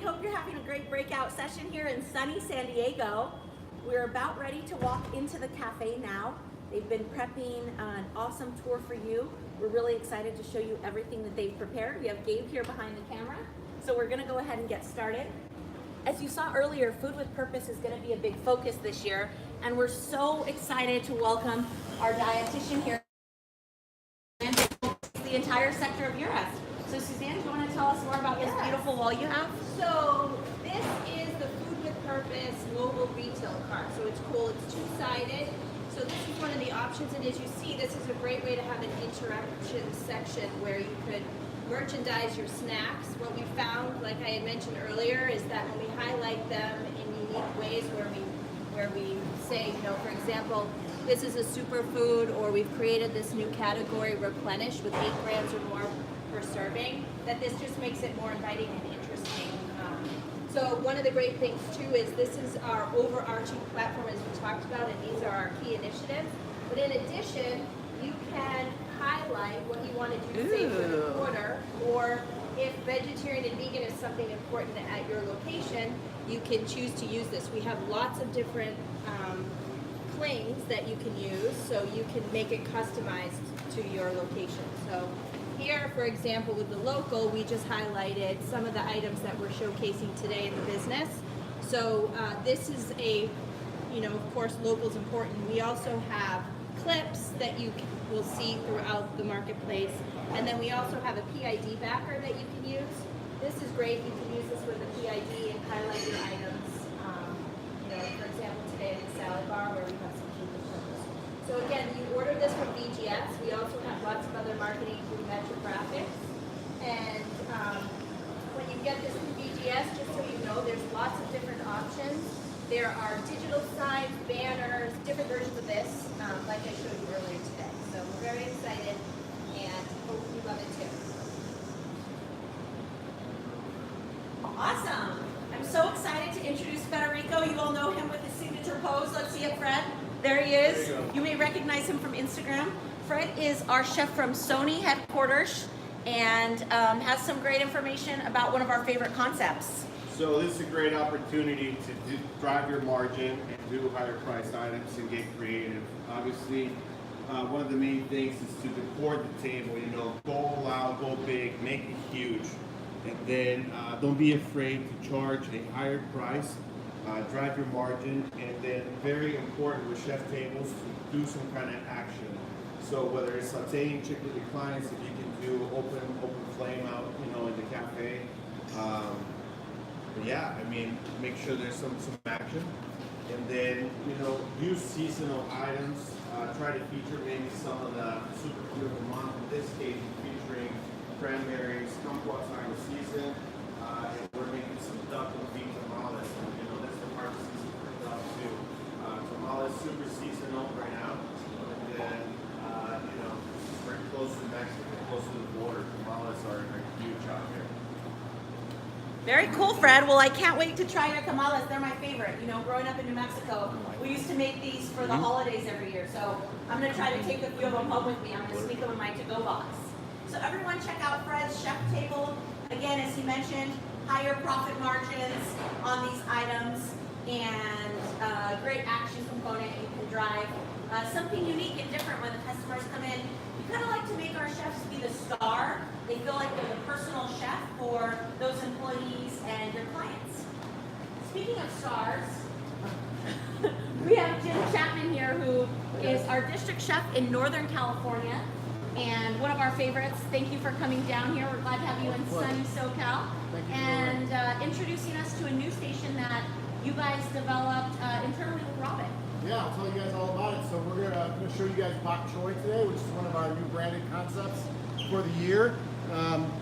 hope you're having a great breakout session here in sunny San Diego. We're about ready to walk into the cafe now. They've been prepping an awesome tour for you. We're really excited to show you everything that they've prepared. We have Gabe here behind the camera, so we're gonna go ahead and get started. As you saw earlier, Food with Purpose is gonna be a big focus this year, and we're so excited to welcome our dietitian here, and the entire sector of Europe. So Suzanne, do you want to tell us more about this beautiful wall you have? So this is the Food with Purpose mobile retail cart. So it's cool, it's two-sided. So this is one of the options, and as you see, this is a great way to have an interaction section where you could merchandise your snacks. What we found, like I had mentioned earlier, is that when we highlight them in unique ways where we say, you know, for example, this is a superfood, or we've created this new category, replenish, with 8 grams or more per serving, that this just makes it more inviting and interesting. So one of the great things too is this is our overarching platform, as we talked about, and these are our key initiatives. But in addition, you can highlight what you want to do, say, for the quarter, or if vegetarian and vegan is something important at your location, you can choose to use this. We have lots of different clings that you can use, so you can make it customized to your location. So here, for example, with the local, we just highlighted some of the items that we're showcasing today in the business. So this is a, you know, of course, local is important. We also have clips that you will see throughout the marketplace. And then we also have a PID backer that you can use. This is great. You can use this with a PID and highlight your items. You know, for example, today at the salad bar where we have some food with purpose. So again, you order this from VGS. We also have lots of other marketing through Metric Graphics. And when you get this from VGS, just so you know, there's lots of different options. There are digital signs, banners, different versions of this, like I showed you earlier today. So we're very excited and hope you love it too. Awesome. I'm so excited to introduce Federico. You all know him with his signature pose. Let's see it, Fred. There he is. You may recognize him from Instagram. Fred is our chef from Sony headquarters and has some great information about one of our favorite concepts. So this is a great opportunity to drive your margin and do higher priced items and get creative. Obviously, one of the main things is to decor the table, you know, go loud, go big, make it huge. And then don't be afraid to charge a higher price, drive your margin, and then very important with chef tables to do some kind of action. So whether it's sauteing chicken with your clients, if you can do open flame out, you know, in the cafe. But yeah, I mean, make sure there's some action. And then, you know, use seasonal items. Try to feature maybe some of the superfood of the month. In this case, featuring cranberries, kumquats are in the season. And we're making some duck and beef tamales. You know, that's the part of the season for duck too. Tamales super seasonal right now. And then, you know, we're close to Mexico, close to the border. Tamales are huge out here. Very cool, Fred. Well, I can't wait to try your tamales. They're my favorite. You know, growing up in New Mexico, we used to make these for the holidays every year. So I'm going to try to take a few of them home with me. I'm going to sneak them in my to-go box. So everyone check out Fred's chef table. Again, as he mentioned, higher profit margins on these items and great action component. You can drive something unique and different when the customers come in. We kind of like to make our chefs be the star. They feel like they're the personal chef for those employees and your clients. Speaking of stars, we have Jim Chapman here, who is our district chef in Northern California and one of our favorites. Thank you for coming down here. We're glad to have you in sunny SoCal and introducing us to a new station that you guys developed internally with Robin. Yeah, I'll tell you guys all about it. So we're gonna show you guys Bok Choy today, which is one of our new branded concepts for the year.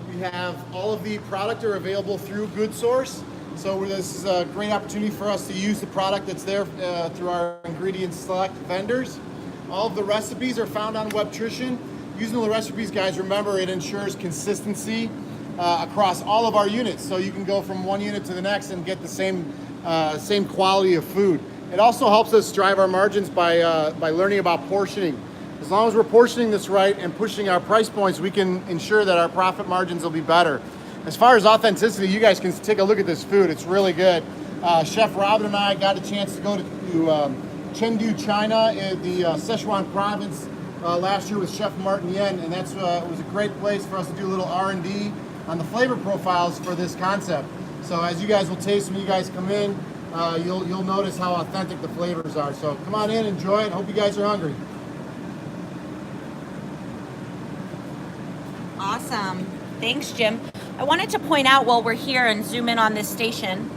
We have all of the product are available through Good Source. So this is a great opportunity for us to use the product that's there through our ingredient select vendors. All of the recipes are found on Webtrition. Using the recipes, guys, remember it ensures consistency across all of our units. So you can go from one unit to the next and get the same quality of food. It also helps us drive our margins by learning about portioning. As long as we're portioning this right and pushing our price points, we can ensure that our profit margins will be better. as far as authenticity, you guys can take a look at this food. It's really good. Chef Robin and I got a chance to go to Chengdu, China, in the Sichuan province last year with Chef Martin Yen, and it was a great place for us to do a little R&D on the flavor profiles for this concept. So as you guys will taste when you guys come in, you'll notice how authentic the flavors are. So come on in, enjoy it. Hope you guys are hungry. Awesome. Thanks, Jim. I wanted to point out while we're here and zoom in on this station,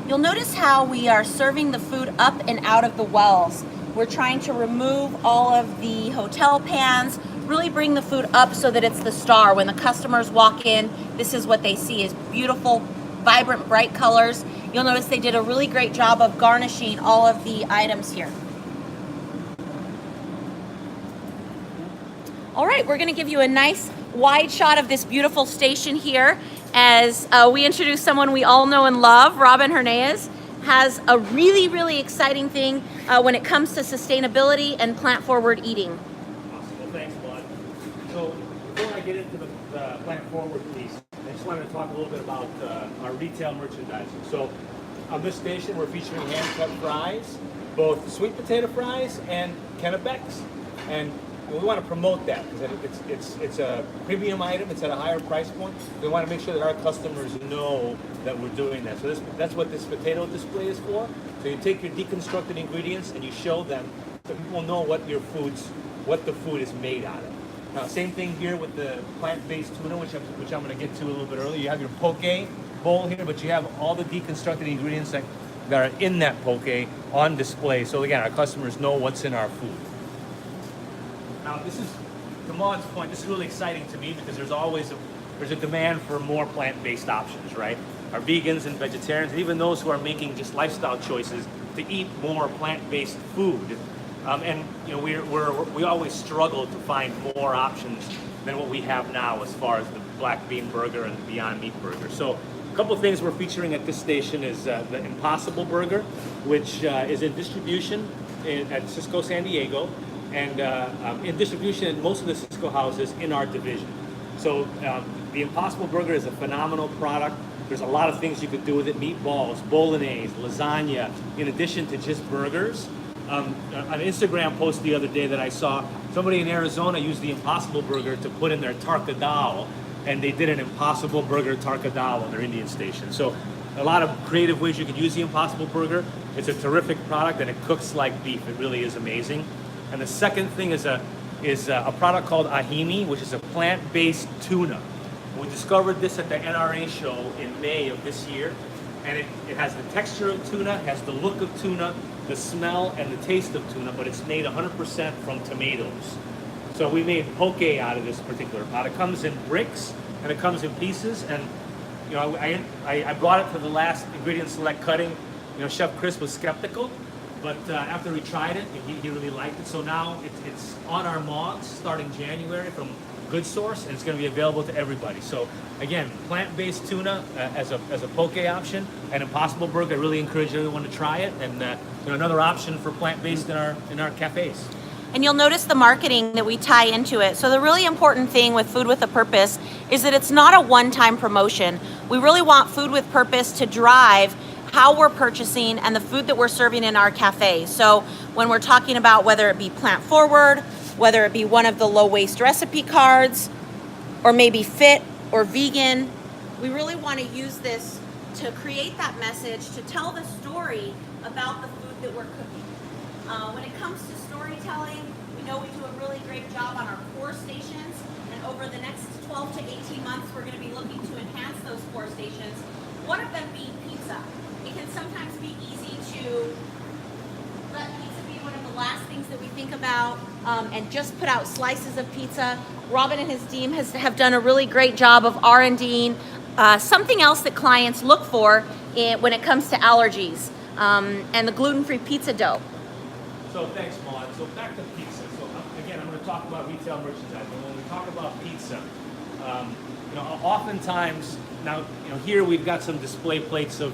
you'll notice how we are serving the food up and out of the wells. We're trying to remove all of the hotel pans, really bring the food up so that it's the star. When the customers walk in, this is what they see, is beautiful, vibrant, bright colors. You'll notice they did a really great job of garnishing all of the items here. All right, we're gonna give you a nice wide shot of this beautiful station here as we introduce someone we all know and love. Robin Hernandez has a really, really exciting thing when it comes to sustainability and plant-forward eating. Awesome. Well, thanks, Bud. So before I get into the plant-forward piece, I just wanted to talk a little bit about our retail merchandising. So on this station, we're featuring hand-cut fries, both sweet potato fries and Kennebecs. And we want to promote that because it's a premium item. It's at a higher price point. We want to make sure that our customers know that we're doing that. So that's what this potato display is for. So you take your deconstructed ingredients and you show them so people know what the food is made out of. Now, same thing here with the plant-based tuna, which I'm going to get to a little bit earlier. You have your poke bowl here, but you have all the deconstructed ingredients that are in that poke on display. So again, our customers know what's in our food. Now, this is, to Maud's point, this is really exciting to me because there's a demand for more plant-based options, right? Our vegans and vegetarians, and even those who are making just lifestyle choices to eat more plant-based food. And you know, we always struggle to find more options than what we have now as far as the Black Bean Burger and the Beyond Meat Burger. So a couple of things we're featuring at this station is the Impossible Burger, which is in distribution at Cisco San Diego. And in distribution in most of the Cisco houses in our division. So the Impossible Burger is a phenomenal product. There's a lot of things you could do with it: meatballs, bolognese, lasagna, in addition to just burgers. An Instagram post the other day that I saw, somebody in Arizona used the Impossible Burger to put in their tarkadal, and they did an Impossible Burger tarkadal on their Indian station. So a lot of creative ways you could use the Impossible Burger. It's a terrific product and it cooks like beef. It really is amazing. And the second thing is a product called ahimi, which is a plant-based tuna. We discovered this at the NRA show in May of this year, and it has the texture of tuna, it has the look of tuna, the smell and the taste of tuna, but it's made 100% from tomatoes. So we made poke out of this particular pot. It comes in bricks and it comes in pieces, and you know, I brought it to the last ingredient select cutting. You know, Chef Chris was skeptical. But after we tried it, he really liked it. So now it's on our mugs starting January from Good Source, and it's going to be available to everybody. So again, plant-based tuna as a poke option, and Impossible Burger. I really encourage everyone to try it, and you know, another option for plant-based in our cafes. And you'll notice the marketing that we tie into it. So the really important thing with Food with a Purpose is that it's not a one-time promotion. We really want Food with Purpose to drive how we're purchasing and the food that we're serving in our cafe. So when we're talking about whether it be plant forward, whether it be one of the low waste recipe cards, or maybe fit or vegan, we really want to use this to create that message, to tell the story about the food that we're cooking. When it comes to storytelling, we know we do a really great job on our core stations, and over the next 12 to 18 months, we're going to be looking to enhance those core stations. One of them being pizza. It can sometimes be easy to let pizza be one of the last things that we think about and just put out slices of pizza. Robin and his team have done a really great job of R&Ding something else that clients look for when it comes to allergies and the gluten-free pizza dough. So thanks, Maud. So back to pizza. So again, I'm going to talk about retail merchandising. When we talk about pizza, you know, oftentimes now, you know, here we've got some display plates of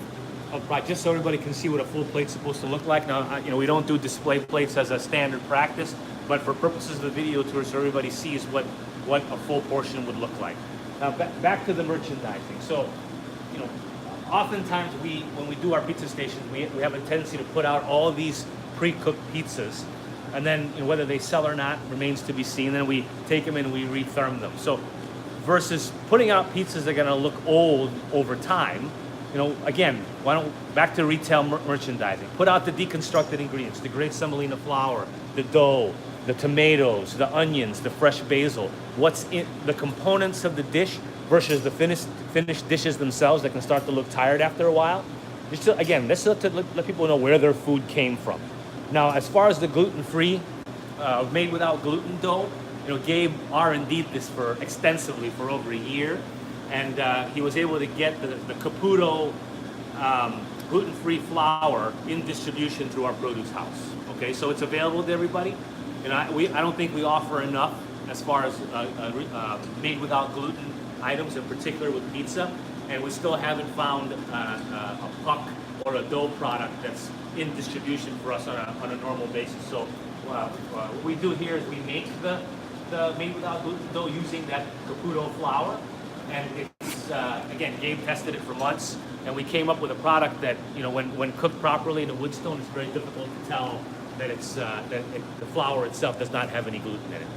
just so everybody can see what a full plate's supposed to look like. Now, you know, we don't do display plates as a standard practice, but for purposes of the video tour, so everybody sees what a full portion would look like. Now back to the merchandising. So, oftentimes when we do our pizza stations, we have a tendency to put out all of these pre-cooked pizzas, and then whether they sell or not remains to be seen. Then we take them and we retherm them. So versus putting out pizzas that are going to look old over time, again, back to retail merchandising. Put out the deconstructed ingredients, the great semolina flour, the dough, the tomatoes, the onions, the fresh basil. What's in the components of the dish versus the finished dishes themselves that can start to look tired after a while. Just to, again, this is to let people know where their food came from. Now, as far as the gluten-free, made without gluten dough, Gabe R&D'd this extensively for over a year, and he was able to get the Caputo gluten-free flour in distribution through our produce house. Okay, so it's available to everybody, and I don't think we offer enough as far as made without gluten items, in particular with pizza, and we still haven't found a puck or a dough product that's in distribution for us on a normal basis. So what we do here is we make the made without gluten dough using that Caputo flour, and it's again, Gabe tested it for months, and we came up with a product that when cooked properly in a wood stone, it's very difficult to tell that the flour itself does not have any gluten in it.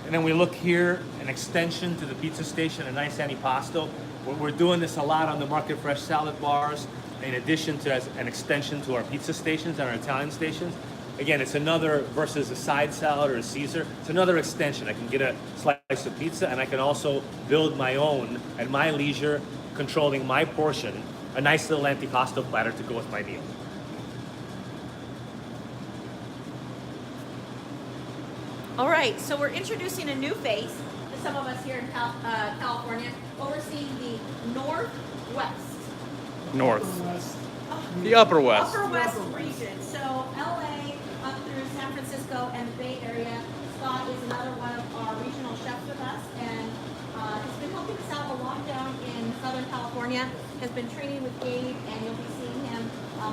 And then we look here, an extension to the pizza station, a nice antipasto. We're doing this a lot on the Market Fresh salad bars, in addition to as an extension to our pizza stations and our Italian stations. Again, it's another, versus a side salad or a Caesar, it's another extension. I can get a slice of pizza, and I can also build my own at my leisure, controlling my portion, a nice little antipasto platter to go with my meal. All right, so we're introducing a new face to some of us here in California, overseeing the Northwest. North. The Upper West. Upper West region. So LA up through San Francisco and the Bay Area. Scott is another one of our regional chefs with us, and has been helping us out a lot down in Southern California. Has been training with Gabe, and you'll be seeing him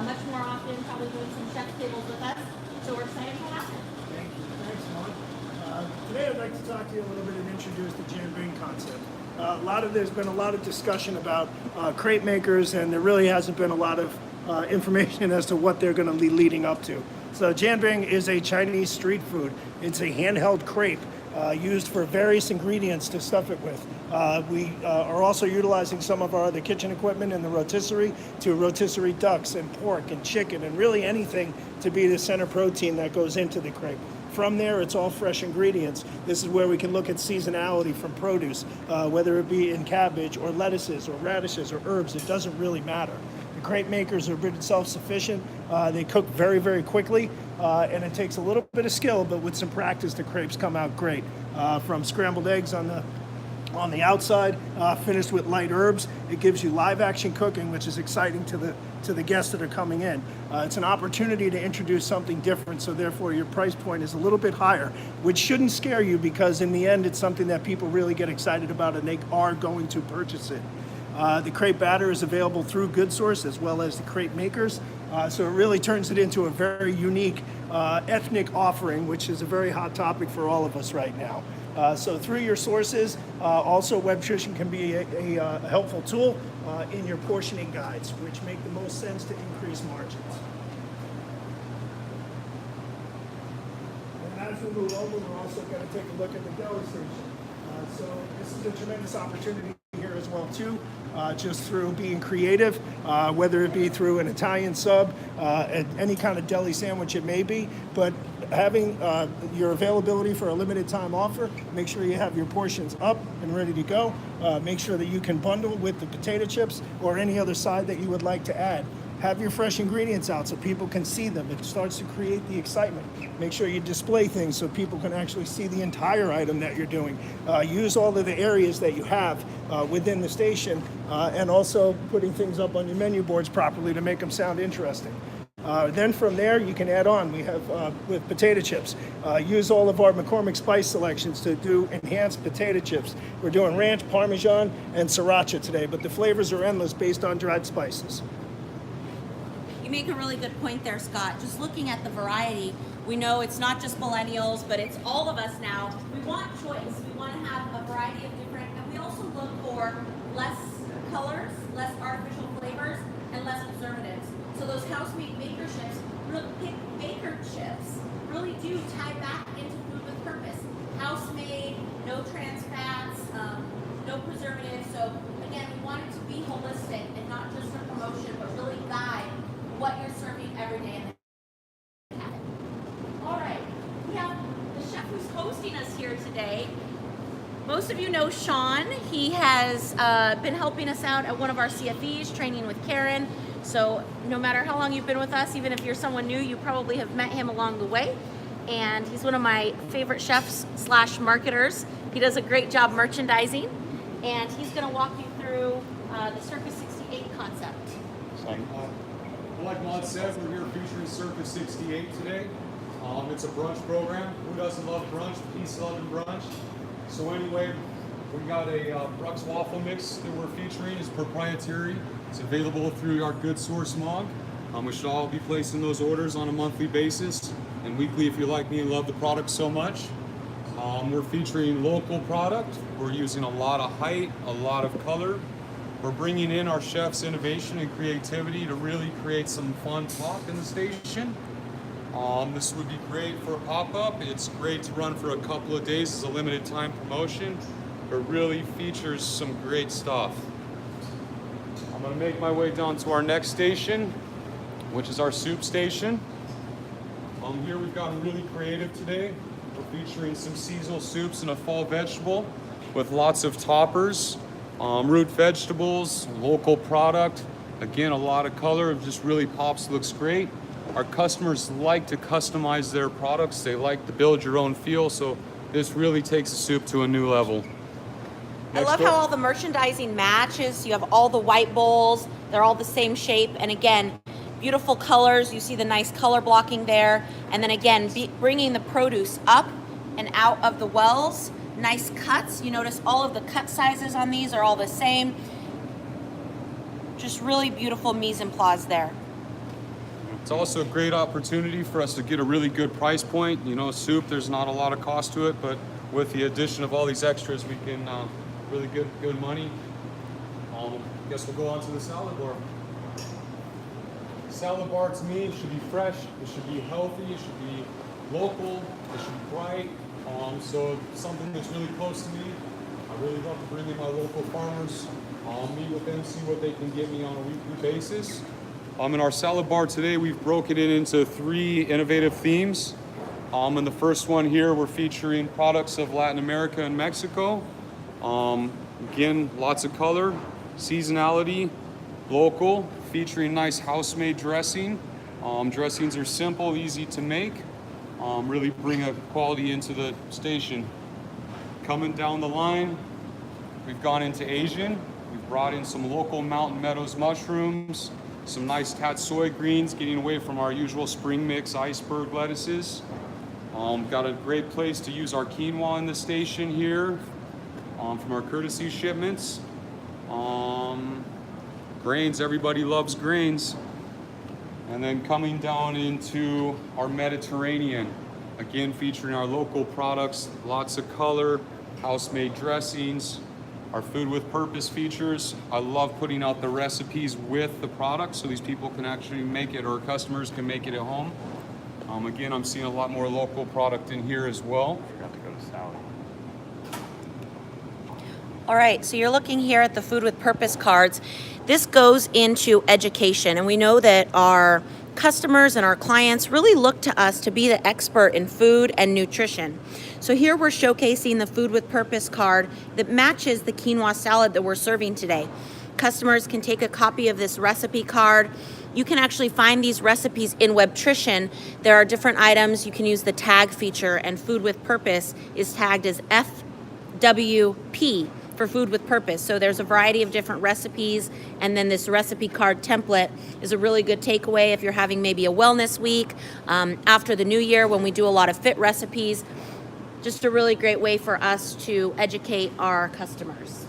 much more often, probably doing some chef tables with us. So we're excited to have him. Thank you. Thanks, Mom. Today I'd like to talk to you a little bit and introduce the Jambing concept. There's been a lot of discussion about crepe makers, and there really hasn't been a lot of information as to what they're going to be leading up to. So Jambing is a Chinese street food. It's a handheld crepe used for various ingredients to stuff it with. We are also utilizing some of our other kitchen equipment in the rotisserie to rotisserie ducks and pork and chicken and really anything to be the center protein that goes into the crepe. From there, it's all fresh ingredients. This is where we can look at seasonality from produce, whether it be in cabbage or lettuces or radishes or herbs. It doesn't really matter. The crepe makers are pretty self-sufficient. They cook very, very quickly, and it takes a little bit of skill, but with some practice, the crepes come out great. From scrambled eggs on the outside, finished with light herbs. It gives you live action cooking, which is exciting to the guests that are coming in. It's an opportunity to introduce something different, so therefore your price point is a little bit higher, which shouldn't scare you, because in the end it's something that people really get excited about and they are going to purchase it. The crepe batter is available through Good Source as well as the crepe makers, so it really turns it into a very unique ethnic offering, which is a very hot topic for all of us right now. So through your sources, also Webtrition can be a helpful tool in your portioning guides, which make the most sense to increase margins. And as we move over, we're also going to take a look at the deli station. So this is a tremendous opportunity here as well too, just through being creative, whether it be through an Italian sub, any kind of deli sandwich it may be, but having your availability for a limited time offer, make sure you have your portions up and ready to go. Make sure that you can bundle with the potato chips or any other side that you would like to add. Have your fresh ingredients out so people can see them. It starts to create the excitement. Make sure you display things so people can actually see the entire item that you're doing. Use all of the areas that you have within the station, and also putting things up on your menu boards properly to make them sound interesting. Then from there, you can add on. We have with potato chips. Use all of our McCormick spice selections to do enhanced potato chips. We're doing ranch, Parmesan, and sriracha today, but the flavors are endless based on dried spices. You make a really good point there, Scott. Just looking at the variety, We know it's not just millennials, but it's all of us now. We want choice. We want to have a variety of different, and we also look for less colors, less artificial flavors, and less preservatives. So those house-made baker chips really do tie back into food with purpose. House-made, no trans fats, no preservatives. So again, we want it to be holistic and not just a promotion, but really guide what you're serving every day. All right, we have the chef who's hosting us here today. Most of you know Sean. He has been helping us out at one of our CFEs, training with Karen. So no matter how long you've been with us, even if you're someone new, you probably have met him along the way. And he's one of my favorite chefs / marketers. He does a great job merchandising. And he's gonna walk you through the Circus 68 concept. Like Maud said, we're here featuring Circus 68 today. It's a brunch program. Who doesn't love brunch? Peace, love, and brunch. So anyway, we got a Brux waffle mix that we're featuring. It's proprietary. It's available through our Good Source mug. We should all be placing those orders on a monthly basis and weekly if you like me and love the product so much. We're featuring local product. We're using a lot of height, a lot of color. We're bringing in our chef's innovation and creativity to really create some fun talk in the station. This would be great for a pop-up. It's great to run for a couple of days as a limited time promotion. It really features some great stuff. I'm gonna make my way down to our next station, which is our soup station. Here we've gotten really creative today. We're featuring some seasonal soups and a fall vegetable with lots of toppers, root vegetables, local product. Again, a lot of color. It just really pops, looks great. Our customers like to customize their products. They like to build your own feel, so this really takes the soup to a new level. I love how all the merchandising matches. You have all the white bowls. They're all the same shape. And again, beautiful colors. You see the nice color blocking there. And then again, bringing the produce up and out of the wells. Nice cuts. You notice all of the cut sizes on these are all the same. Just really beautiful mise en place there. It's also a great opportunity for us to get a really good price point. You know, soup, there's not a lot of cost to it, but with the addition of all these extras, we can really get good money. Guess we'll go on to the salad bar. Salad bar to me should be fresh, it should be healthy, it should be local, it should be bright. So something that's really close to me. I really love to bring in my local farmers, meet with them, see what they can get me on a weekly basis. In our salad bar today, we've broken it into 3 innovative themes. In the first one here, we're featuring products of Latin America and Mexico. Again, lots of color, seasonality, local, featuring nice house-made dressing. Dressings are simple, easy to make, really bring a quality into the station. Coming down the line, we've gone into Asian. We've brought in some local Mountain Meadows mushrooms, some nice tatsoi greens, getting away from our usual spring mix iceberg lettuces. Got a great place to use our quinoa in the station here from our courtesy shipments. Grains, everybody loves grains. And then coming down into our Mediterranean, again featuring our local products, lots of color, house-made dressings, our food with purpose features. I love putting out the recipes with the product so these people can actually make it, or customers can make it at home. Again, I'm seeing a lot more local product in here as well. Forgot to go to salad. All right, so you're looking here at the food with purpose cards. This goes into education, and we know that our customers and our clients really look to us to be the expert in food and nutrition. So here we're showcasing the food with purpose card that matches the quinoa salad that we're serving today. Customers can take a copy of this recipe card. You can actually find these recipes in Webtrition. There are different items. You can use the tag feature, and food with purpose is tagged as FWP for food with purpose. So there's a variety of different recipes, and then this recipe card template is a really good takeaway if you're having maybe a wellness week after the new year when we do a lot of fit recipes. Just a really great way for us to educate our customers.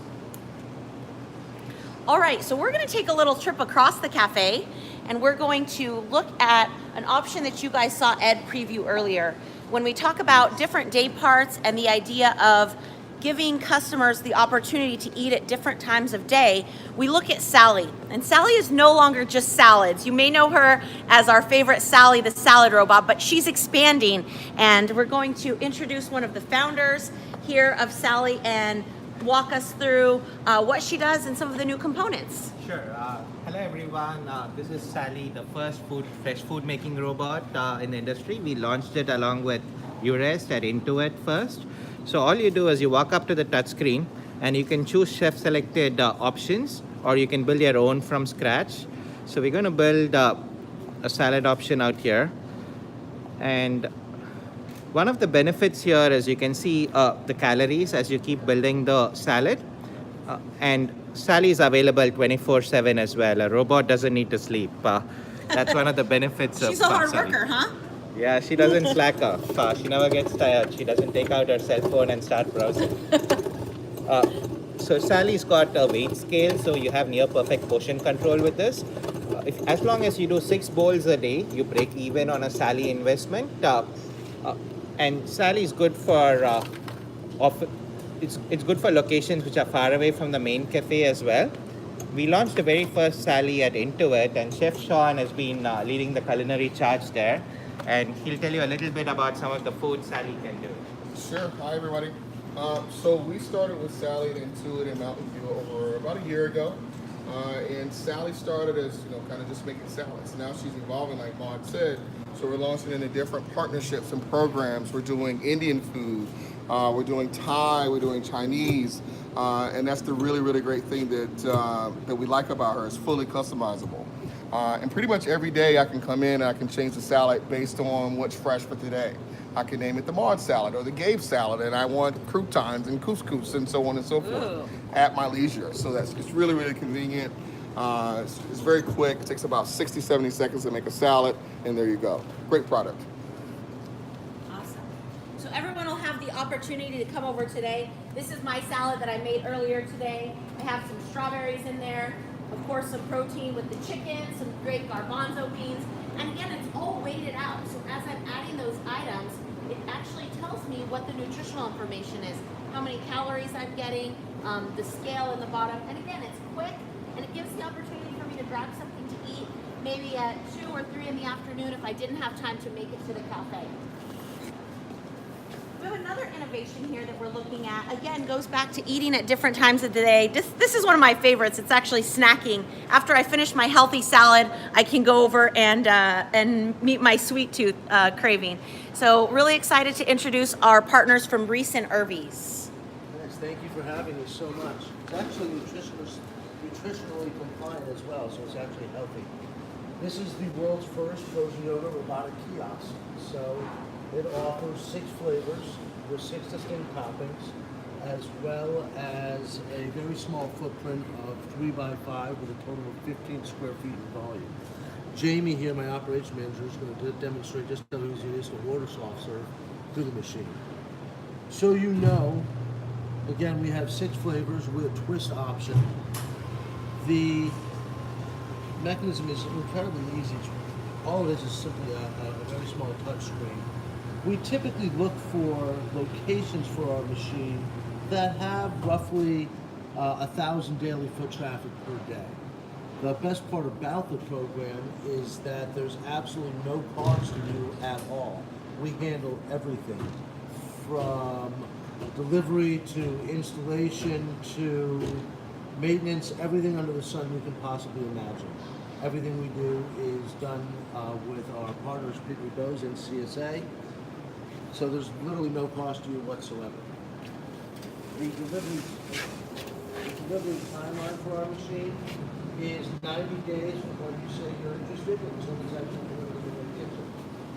All right, so we're gonna take a little trip across the cafe, and we're going to look at an option that you guys saw Ed preview earlier. When we talk about different day parts and the idea of giving customers the opportunity to eat at different times of day, we look at Sally. And Sally is no longer just salads. You may know her as our favorite Sally, the salad robot, but she's expanding. And we're going to introduce one of the founders here of Sally and walk us through what she does and some of the new components. Sure. Hello everyone. This is Sally, the first fresh food making robot in the industry. We launched it along with Urest at Intuit first. So all you do is you walk up to the touchscreen and you can choose chef selected options, or you can build your own from scratch. So we're going to build a salad option out here. And one of the benefits here is you can see the calories as you keep building the salad. And Sally is available 24/7 as well. A robot doesn't need to sleep. That's one of the benefits of She's a hard Sally. worker, huh? Yeah, she doesn't slack off. She never gets tired. She doesn't take out her cell phone and start browsing. So Sally's got a weight scale, so you have near perfect portion control with this. As long as you do 6 bowls a day, you break even on a Sally investment. And Sally is good for it's good for locations which are far away from the main cafe as well. We launched the very first Sally at Intuit, and Chef Sean has been leading the culinary charge there. And he'll tell you a little bit about some of the food Sally can do. Sure. Hi, everybody. So we started with Sally at Intuit in Mountain View over about a year ago. And Sally started as, kind of just making salads. Now she's evolving, like Maud said. So we're launching into different partnerships and programs. We're doing Indian food. We're doing Thai. We're doing Chinese. And that's the really, really great thing that we like about her. It's fully customizable. And pretty much every day I can come in and I can change the salad based on what's fresh for today. I can name it the Maud salad or the Gabe salad, and I want croutons and couscous and so on and so forth at my leisure. So it's really, really convenient. It's very quick. It takes about 60, 70 seconds to make a salad, and there you go. Great product. Awesome. So everyone will have the opportunity to come over today. This is my salad that I made earlier today. I have some strawberries in there. Of course, some protein with the chicken, some great garbanzo beans, and again, it's all weighted out. So as I'm adding those items, it actually tells me what the nutritional information is, how many calories I'm getting, the scale in the bottom, and again, it's quick, and it gives the opportunity for me to grab something to eat, maybe at 2 or 3 in the afternoon if I didn't have time to make it to the cafe. We have another innovation here that we're looking at. Again, goes back to eating at different times of the day. This is one of my favorites. It's actually snacking. After I finish my healthy salad, I can go over and meet my sweet tooth craving. So really excited to introduce our partners from Reese and Irvy's. Yes, thank you for having us so much. It's actually nutritionally compliant as well, so it's actually healthy. This is the world's first frozen yogurt robotic kiosk. So it offers 6 flavors with 6 distinct toppings, as well as a very small footprint of 3 by 5 with a total of 15 square feet in volume. Jamie here, my operations manager, is going to demonstrate just how easy it is to order soft serve through the machine. So you know, again, we have 6 flavors with a twist option. The mechanism is incredibly easy. All it is simply a very small touch screen. We typically look for locations for our machine that have roughly 1,000 daily foot traffic per day. The best part about the program is that there's absolutely no cost to you at all. We handle everything from delivery to installation to maintenance, everything under the sun you can possibly imagine. Everything we do is done with our partners, Peter Bose and CSA. So there's literally no cost to you whatsoever. The delivery timeline for our machine is 90 days from when you say you're interested until it's actually delivered in the kitchen.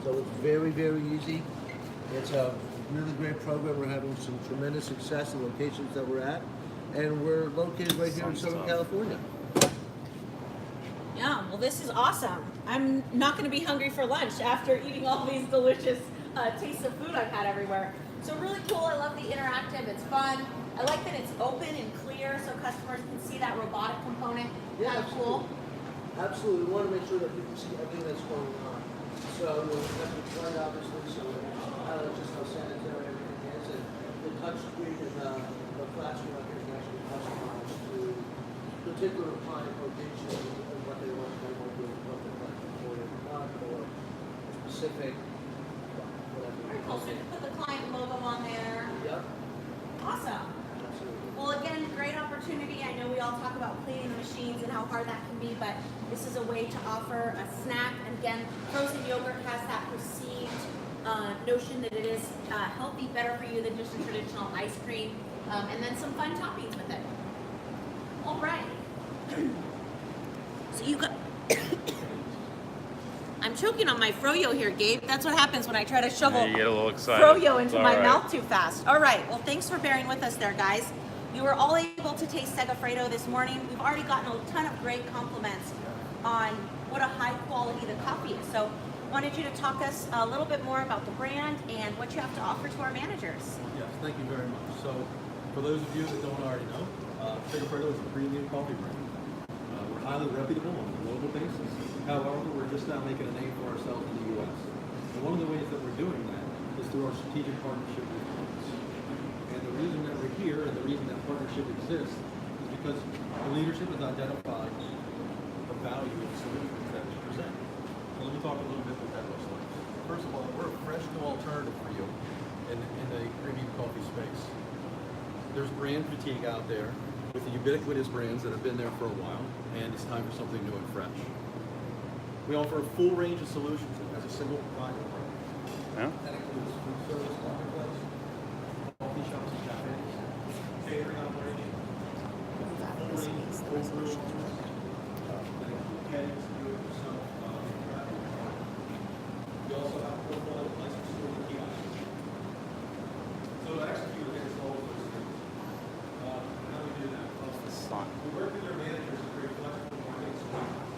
So it's very, very easy. It's a really great program. We're having some tremendous success in locations that we're at. And we're located right here in Southern California. Yeah, well, this is awesome. I'm not going to be hungry for lunch after eating all these delicious tastes of food I've had everywhere. So really cool. I love the interactive. It's fun. I like that it's open and clear so customers can see that robotic component. Yeah, Kind of cool. Absolutely. We want to make sure that people see everything that's going on. So So you'll have to try it obviously, so just how sanitary everything is, and the touch screen and the flat screen up here can actually customize to particular client location and what they want to do, what they're looking for in the product or specific, whatever. Very cool. So you put the client logo on there. Yep, Awesome. absolutely. Well, again, great opportunity. I know we all talk about cleaning the machines and how hard that can be, but this is a way to offer a snack. And again, frozen yogurt has that perceived notion that it is healthy, better for you than just a traditional ice cream, and then some fun toppings with it. All right. So you got. I'm choking on my froyo here, Gabe. That's what happens when I try to shovel You get a little excited. froyo into It's my all right. mouth too fast. All right. Well, thanks for bearing with us there, guys. You were all able to taste Segafredo this morning. We've already gotten a ton of great compliments on what a high quality the coffee is. So wanted you to talk us a little bit more about the brand and what you have to offer to our managers. Yes, thank you very much. So, for those of you that don't already know, Segafredo is a premium coffee brand. We're highly reputable on a global basis. However, we're just now making a name for ourselves in the U.S. And one of the ways that we're doing that is through our strategic partnership with Coles. And the reason that we're here and the reason that partnership exists is because the leadership has identified the value of the solutions that we present. So let me talk a little bit what that looks like. First of all, we're a fresh new alternative for you in the premium coffee space. There's brand fatigue out there with the ubiquitous brands that have been there for a while, and it's time for something new and fresh. We offer a full range of solutions as a single provider. Yeah. That includes food service, marketplace, coffee shops and cafes, catering operation, full range of cold brew, that include kegs, do-it-yourself, interactive. We also have a portfolio of licensed store and kiosks. So to execute against all of those things, how do we do that? Sun. We work with our managers to create flexible marketing solutions.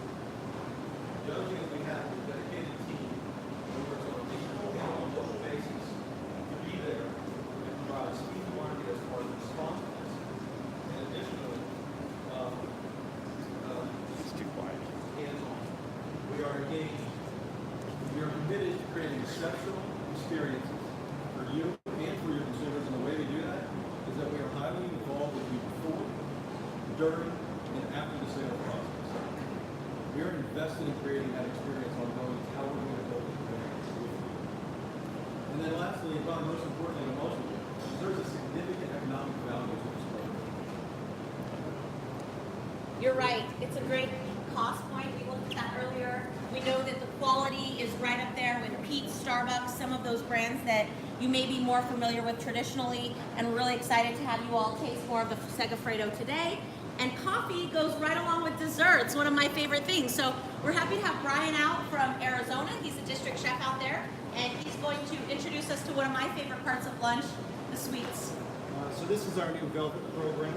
The other thing that we have is a dedicated team that works on a regional and on a local basis to be there and provide speed to market as part of the responsiveness. And additionally, It's too quiet. hands-on. We are engaged. We are committed to creating exceptional experiences for you and for your consumers. And the way we do that is that we are highly involved with you before, during, and after the sale process. We are invested in creating that experience on knowing how we're going to build it with you. And then lastly, and probably most importantly and most of it, there's a significant economic value to this program. You're right. It's a great cost point. We looked at that earlier. We know that the quality is right up there with Pete's, Starbucks, some of those brands that you may be more familiar with traditionally. And we're really excited to have you all taste more of the Segafredo today. And coffee goes right along with desserts, one of my favorite things. So we're happy to have Brian out from Arizona. He's a district chef out there. And he's going to introduce us to one of my favorite parts of lunch, the sweets. So this is our new Velvet program.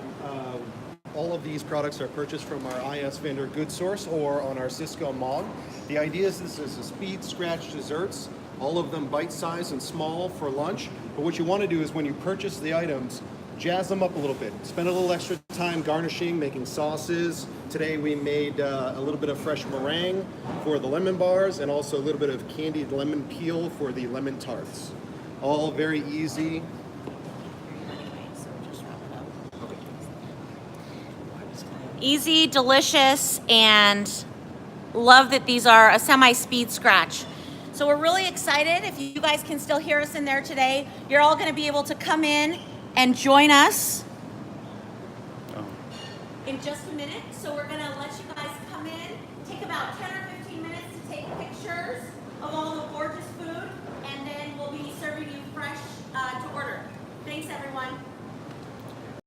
All of these products are purchased from our IS vendor Good Source or on our Cisco Mog. The idea is this is a speed scratch desserts, all of them bite-sized and small for lunch. But what you want to do is when you purchase the items, jazz them up a little bit. Spend a little extra time garnishing, making sauces. Today we made a little bit of fresh meringue for the lemon bars and also a little bit of candied lemon peel for the lemon tarts. All very easy. Easy, delicious, and love that these are a semi-speed scratch. So we're really excited. If you guys can still hear us in there today, you're all going to be able to come in and join us in just a minute. So we're going to let you guys come in, take about 10 or 15 minutes.